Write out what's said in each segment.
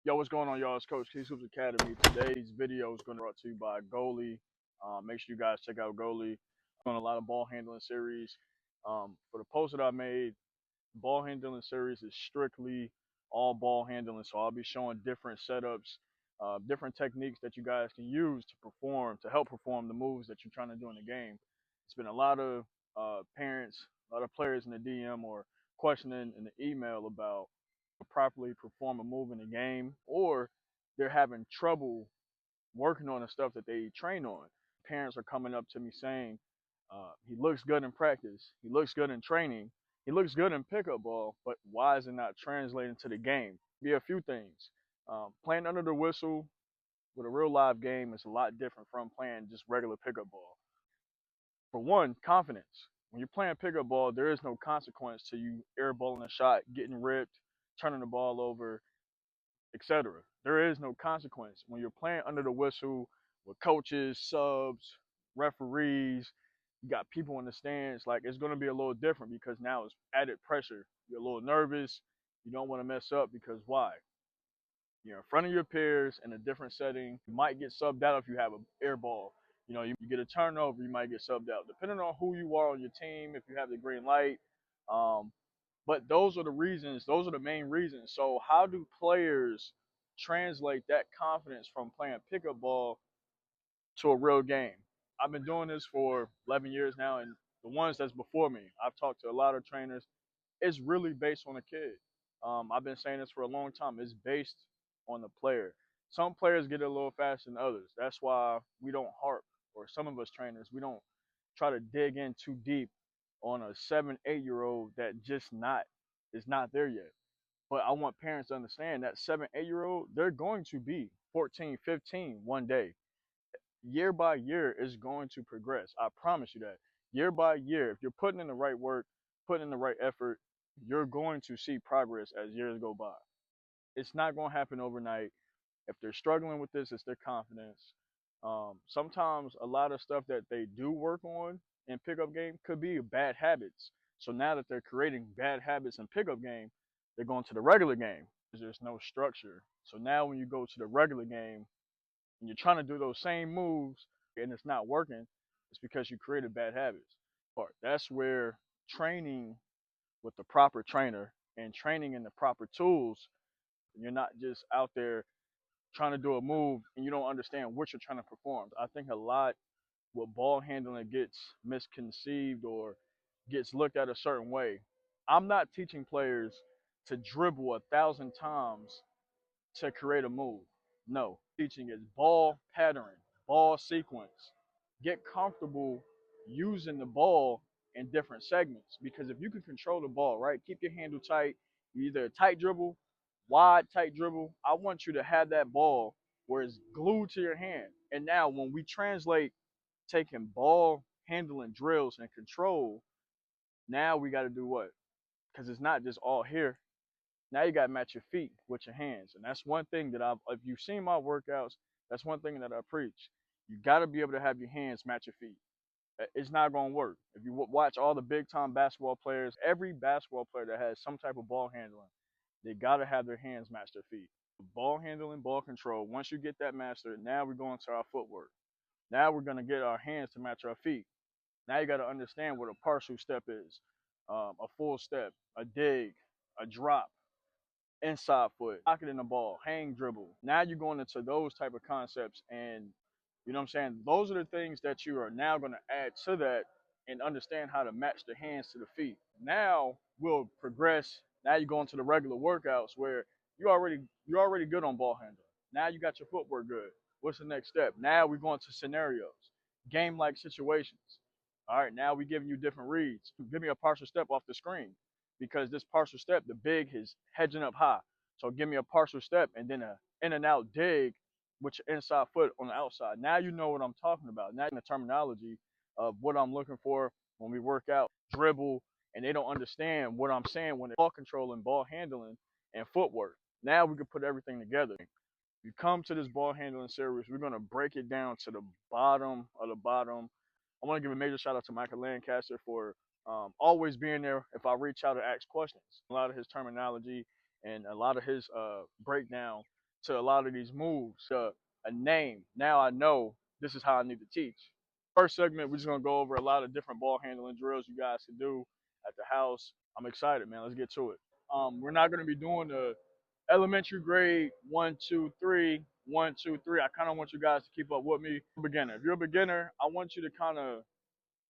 Yo, what's going on, y'all? It's Coach Keas Academy. Today's video is going to be brought to you by Goalie. Make sure you guys check out Goalie. I'm on a lot of ball handling series. For the post that I made, ball handling series is strictly all ball handling. So I'll be showing different setups, different techniques that you guys can use to help perform the moves that you're trying to do in the game. It's been a lot of parents, a lot of players in the DM or questioning in the email about properly perform a move in the game, or they're having trouble working on the stuff that they train on. Parents are coming up to me saying, he looks good in practice, he looks good in training, he looks good in pickup ball, but why is it not translating to the game? Be a few things. Playing under the whistle with a real live game is a lot different from playing just regular pickup ball. For one, confidence. When you're playing pickup ball, there is no consequence to you airballing a shot, getting ripped, turning the ball over, etc. There is no consequence when you're playing under the whistle with coaches, subs, referees. You got people in the stands. Like, it's going to be a little different because now it's added pressure. You're a little nervous. You don't want to mess up because why? You're in front of your peers in a different setting. You might get subbed out if you have an air ball. You get a turnover, you might get subbed out, depending on who you are on your team. If you have the green light, um, but those are the reasons. Those are the main reasons. So how do players translate that confidence from playing pickup ball to a real game? I've been doing this for 11 years now, and the ones that's before me, I've talked to a lot of trainers. It's really based on the kid. I've been saying this for a long time. It's based on the player. Some players get it a little faster than others. That's why we don't harp, or some of us trainers, we don't try to dig in too deep on a 7, 8 year old that just not is not there yet. But I want parents to understand that 7, 8 year old, they're going to be 14, 15 one day. Year by year is going to progress. I promise you that. Year by year, if you're putting in the right work, putting in the right effort, you're going to see progress as years go by. It's not going to happen overnight. If they're struggling with this, it's their confidence. Sometimes a lot of stuff that they do work on in pickup game could be bad habits. So now that they're creating bad habits in pickup game, they're going to the regular game. There's no structure. So now when you go to the regular game and you're trying to do those same moves and it's not working, it's because you created bad habits. But that's where training with the proper trainer and training in the proper tools, you're not just out there trying to do a move and you don't understand what you're trying to perform. I think a lot with ball handling gets misconceived or gets looked at a certain way. I'm not teaching players to dribble 1,000 times to create a move. No, teaching is ball pattern, ball sequence. Get comfortable using the ball in different segments because if you can control the ball, right, keep your handle tight, either a tight dribble, wide tight dribble. I want you to have that ball where it's glued to your hand. And now when we translate taking ball handling drills and control, now we got to do what? Because it's not just all here. Now you got to match your feet with your hands. And that's one thing that if you've seen my workouts, that's one thing that I preach. You got to be able to have your hands match your feet. It's not going to work. If you watch all the big time basketball players, every basketball player that has some type of ball handling, they got to have their hands match their feet. Ball handling, ball control. Once you get that mastered, now we're going to our footwork. Now we're going to get our hands to match our feet. Now you got to understand what a partial step is, a full step, a dig, a drop, inside foot, pocketing the ball, hang dribble. Now you're going into those type of concepts, and you know what I'm saying? Those are the things that you are now going to add to that and understand how to match the hands to the feet. Now we'll progress. Now you go into the regular workouts where you're already good on ball handling. Now you got your footwork good. What's the next step? Now we're going to scenarios, game like situations. All right, now we're giving you different reads. Give me a partial step off the screen because this partial step, the big is hedging up high. So give me a partial step and then a in and out dig with your inside foot on the outside. Now you know what I'm talking about. Now the terminology of what I'm looking for when we work out, dribble, and they don't understand what I'm saying when it's ball control and ball handling and footwork. Now we can put everything together. You come to this ball handling series, we're gonna break it down to the bottom of the bottom. I want to give a major shout out to Michael Lancaster for always being there if I reach out and ask questions. A lot of his terminology and a lot of his breakdown to a lot of these moves, a name. Now I know this is how I need to teach. First segment, we're just gonna go over a lot of different ball handling drills you guys can do at the house. I'm excited, man. Let's get to it. We're not gonna be doing the elementary grade 1, 2, 3, 1, 2, 3. I kind of want you guys to keep up with me. Beginner. If you're a beginner, I want you to kind of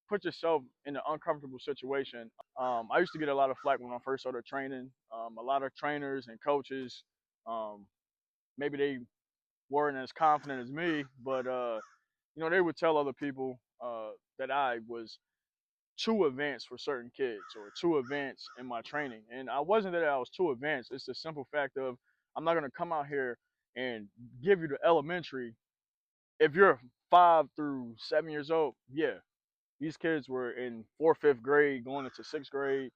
put yourself in an uncomfortable situation. I used to get a lot of flack when I first started training. A lot of trainers and coaches, um, maybe they weren't as confident as me, but they would tell other people that I was too advanced for certain kids or too advanced in my training. And I wasn't that I was too advanced. It's the simple fact of I'm not gonna come out here and give you the elementary. If you're 5 through 7 years old, yeah, these kids were in fourth, fifth grade, going into sixth grade.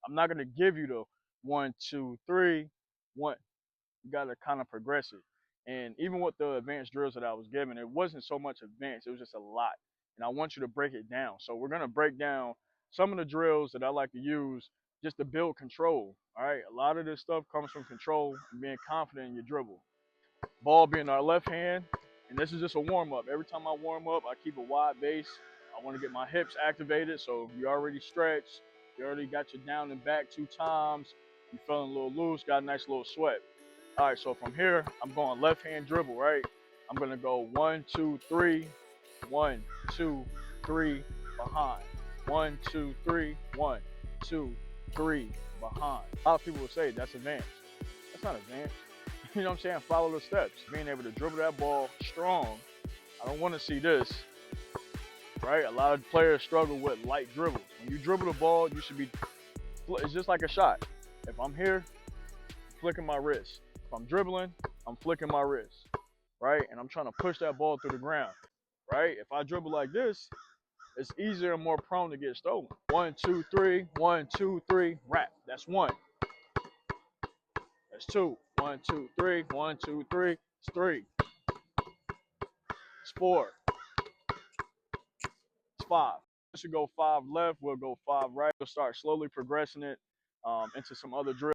I'm not gonna give you the 1, 2, 3, one. You gotta kind of progress it. And even with the advanced drills that I was given, it wasn't so much advanced. It was just a lot. And I want you to break it down. So we're gonna break down some of the drills that I like to use just to build control. All right. A lot of this stuff comes from control and being confident in your dribble. Ball being our left hand, and this is just a warm up. Every time I warm up, I keep a wide base. I want to get my hips activated, so you already stretched. You already got your down and back 2 times. You feeling a little loose, got a nice little sweat. All right, so from here, I'm going left hand dribble, right? I'm gonna go 1, 2, 3, 1, 2, 3 behind. 1, 2, 3, 1, 2, 3 behind. A lot of people will say that's advanced. That's not advanced. You know what I'm saying? Follow the steps. Being able to dribble that ball strong. I don't want to see this, right? A lot of players struggle with light dribbles. When you dribble the ball, you should be, it's just like a shot. If I'm here, flicking my wrist. If I'm dribbling, I'm flicking my wrist, right? And I'm trying to push that ball through the ground, right? If I dribble like this, it's easier and more prone to get stolen. 1, 2, 3, 1, 2, 3, wrap. That's one. That's two. 1, 2, 3, 1, 2, 3. It's three. It's four. It's five. We should go five left. We'll go five right. We'll start slowly progressing it into some other drills.